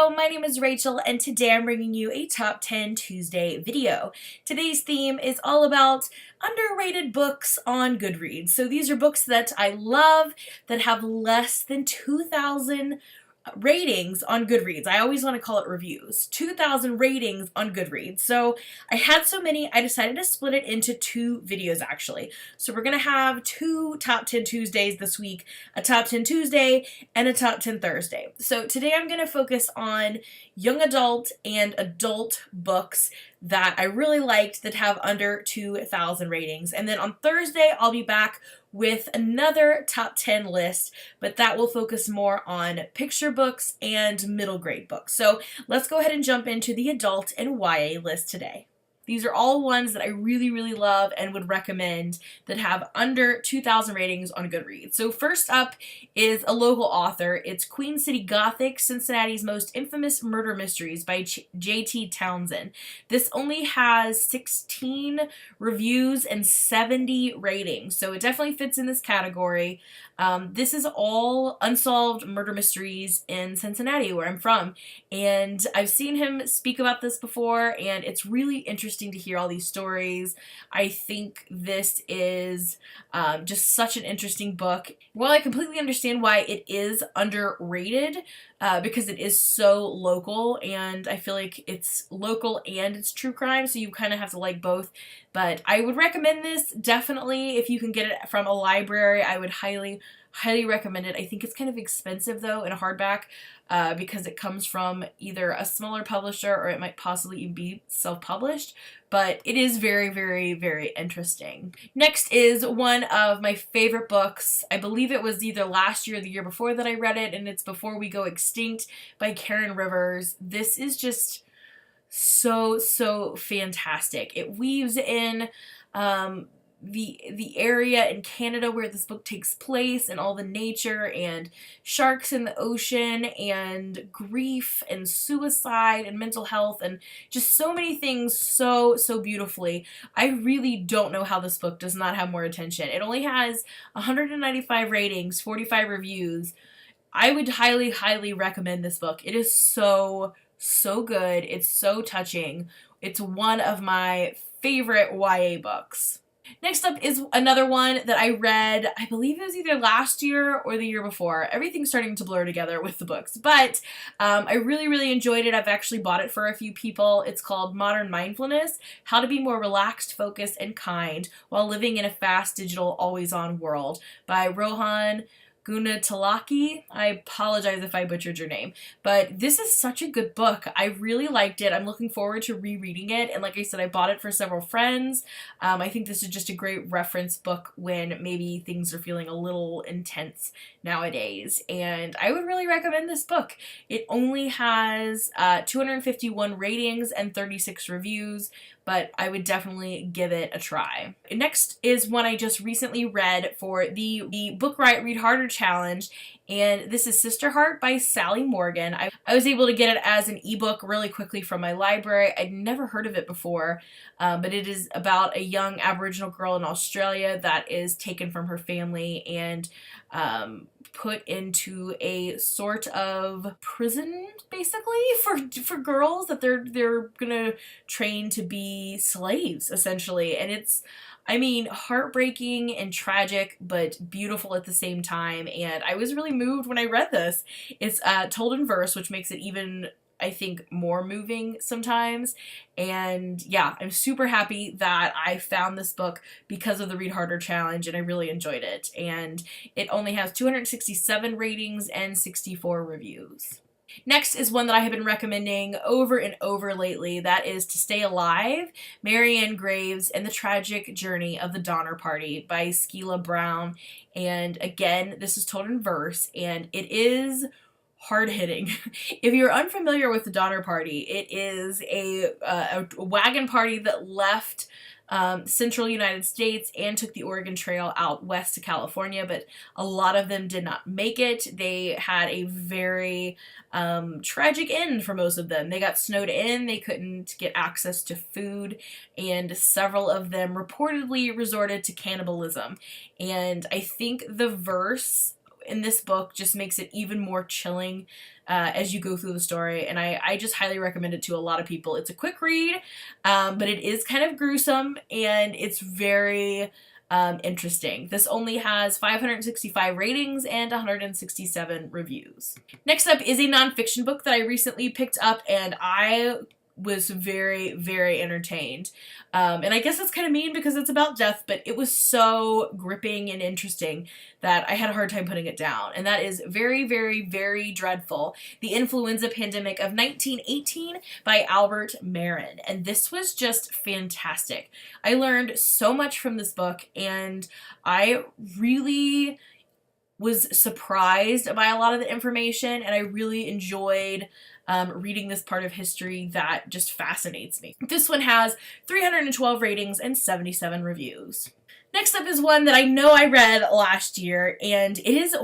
My name is Rachel and today I'm bringing you a Top 10 Tuesday video. Today's theme is all about underrated books on Goodreads. So these are books that I love that have less than 2,000 ratings on Goodreads. I always want to call it reviews. 2,000 ratings on Goodreads. So I had so many, I decided to split it into two videos actually. So we're going to have two Top 10 Tuesdays this week, a Top 10 Tuesday and a Top 10 Thursday. So today I'm going to focus on young adult and adult books that I really liked that have under 2,000 ratings. And then on Thursday, I'll be back with another top 10 list, but that will focus more on picture books and middle grade books. So let's go ahead and jump into the adult and YA list today. These are all ones that I really love and would recommend that have under 2,000 ratings on Goodreads. So first up is a local author. It's Queen City Gothic, Cincinnati's Most Infamous Murder Mysteries by J.T. Townsend. This only has 16 reviews and 70 ratings, so it definitely fits in this category. This is all unsolved murder mysteries in Cincinnati, where I'm from, and I've seen him speak about this before, and it's really interesting to hear all these stories. I think this is just such an interesting book. While I completely understand why it is underrated, because it is so local, and I feel like it's local and it's true crime, so you kind of have to like both. But I would recommend this definitely if you can get it from a library. I would highly recommend it. I think it's kind of expensive though in a hardback because it comes from either a smaller publisher or it might possibly even be self-published, but it is very interesting. Next is one of my favorite books. I believe it was either last year or the year before that I read it, and it's Before We Go Extinct by Karen Rivers. This is just so fantastic. It weaves in the area in Canada where this book takes place, and all the nature and sharks in the ocean and grief and suicide and mental health and just so many things so beautifully. I really don't know how this book does not have more attention. It only has 195 ratings, 45 reviews. I would highly recommend this book. It is so good. It's so touching. It's one of my favorite YA books. Next up is another one that I read, I believe it was either last year or the year before. Everything's starting to blur together with the books, but I really enjoyed it. I've actually bought it for a few people. It's called Modern Mindfulness: How to Be More Relaxed, Focused, and Kind While Living in a Fast, Digital, Always-On World by Rohan Gunatalaki. I apologize if I butchered your name, but this is such a good book. I really liked it. I'm looking forward to rereading it, and like I said, I bought it for several friends. I think this is just a great reference book when maybe things are feeling a little intense nowadays, and I would really recommend this book. It only has 251 ratings and 36 reviews, but I would definitely give it a try. Next is one I just recently read for the Book Riot Read Harder Challenge, and this is Sister Hart by Sally Morgan. I was able to get it as an ebook really quickly from my library. I'd never heard of it before, but it is about a young Aboriginal girl in Australia that is taken from her family and put into a sort of prison, basically, for girls that they're gonna train to be slaves, essentially. And it's, I mean, heartbreaking and tragic, but beautiful at the same time, and I was really moved when I read this. It's told in verse, which makes it even, I think, more moving sometimes. And yeah, I'm super happy that I found this book because of the Read Harder Challenge, and I really enjoyed it. And it only has 267 ratings and 64 reviews. Next is one that I have been recommending over and over lately. That is To Stay Alive, Marianne Graves and the Tragic Journey of the Donner Party by Skila Brown. And again, this is told in verse, and it is hard-hitting. If you're unfamiliar with the Donner Party, it is a wagon party that left central United States and took the Oregon Trail out west to California, but a lot of them did not make it. They had a very tragic end for most of them. They got snowed in, they couldn't get access to food, and several of them reportedly resorted to cannibalism. And I think the verse in this book just makes it even more chilling as you go through the story, and I just highly recommend it to a lot of people. It's a quick read, but it is kind of gruesome, and it's very interesting. This only has 565 ratings and 167 reviews. Next up is a nonfiction book that I recently picked up, and I was very, very entertained. And I guess that's kind of mean because it's about death, but it was so gripping and interesting that I had a hard time putting it down. And that is Very, Very, Very Dreadful: The Influenza Pandemic of 1918 by Albert Marin. And this was just fantastic. I learned so much from this book, and I really was surprised by a lot of the information, and I really enjoyed reading this part of history that just fascinates me. This one has 312 ratings and 77 reviews. Next up is one that I know I read last year, and it is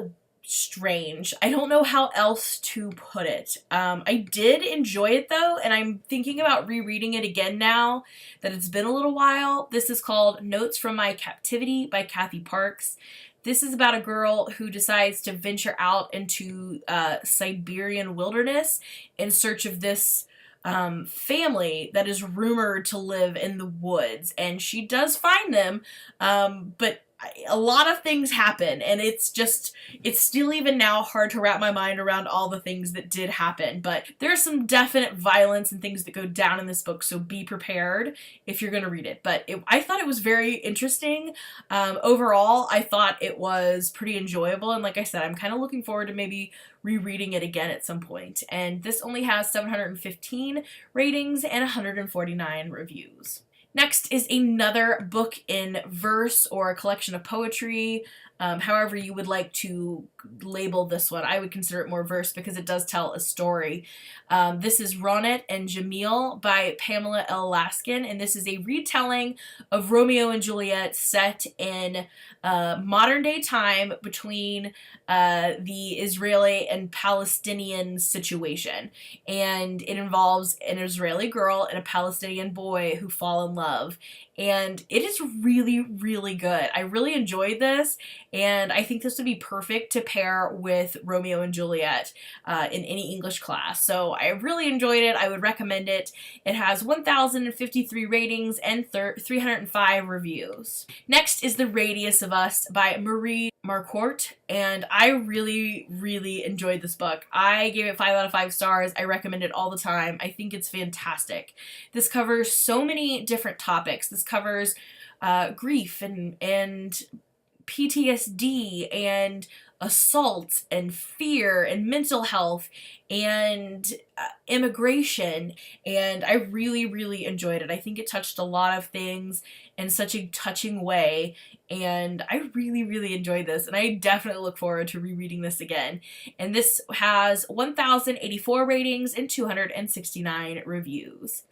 strange. I don't know how else to put it. I did enjoy it though, and I'm thinking about rereading it again now that it's been a little while. This is called Notes from My Captivity by Kathy Parks. This is about a girl who decides to venture out into Siberian wilderness in search of this family that is rumored to live in the woods. And she does find them, but a lot of things happen, and it's still even now hard to wrap my mind around all the things that did happen. But there's some definite violence and things that go down in this book, so be prepared if you're going to read it. But I thought it was very interesting. Overall, I thought it was pretty enjoyable, and like I said, I'm kind of looking forward to maybe rereading it again at some point. And this only has 715 ratings and 149 reviews. Next is another book in verse, or a collection of poetry, however you would like to label this one. I would consider it more verse because it does tell a story. This is Nette and Jamil by Pamela L. Laskin, and this is a retelling of Romeo and Juliet set in modern day time between the Israeli and Palestinian situation. And it involves an Israeli girl and a Palestinian boy who fall in love. And it is really, really good. I really enjoyed this, and I think this would be perfect to pair with Romeo and Juliet in any English class. So I really enjoyed it. I would recommend it. It has 1,053 ratings and 305 reviews. Next is The Radius of Us by Marie Marquardt, and I really, really enjoyed this book. I gave it 5 out of 5 stars. I recommend it all the time. I think it's fantastic. This covers so many different topics. This covers grief and PTSD and assault and fear and mental health and immigration, and I really, really enjoyed it. I think it touched a lot of things in such a touching way, and I really, really enjoyed this, and I definitely look forward to rereading this again. And this has 1,084 ratings and 269 reviews.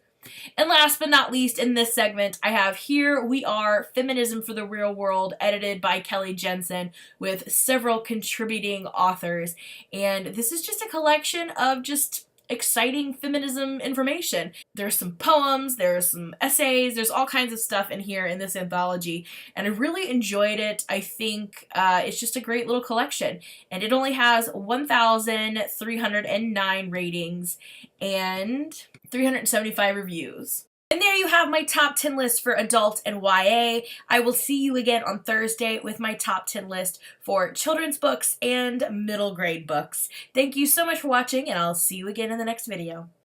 And last but not least in this segment, I have Here We Are, Feminism for the Real World, edited by Kelly Jensen with several contributing authors. And this is just a collection of just exciting feminism information. There's some poems, there's some essays, there's all kinds of stuff in here in this anthology, and I really enjoyed it. I think it's just a great little collection, and it only has 1,309 ratings and 375 reviews. And there you have my top 10 list for adult and YA. I will see you again on Thursday with my top 10 list for children's books and middle grade books. Thank you so much for watching, and I'll see you again in the next video.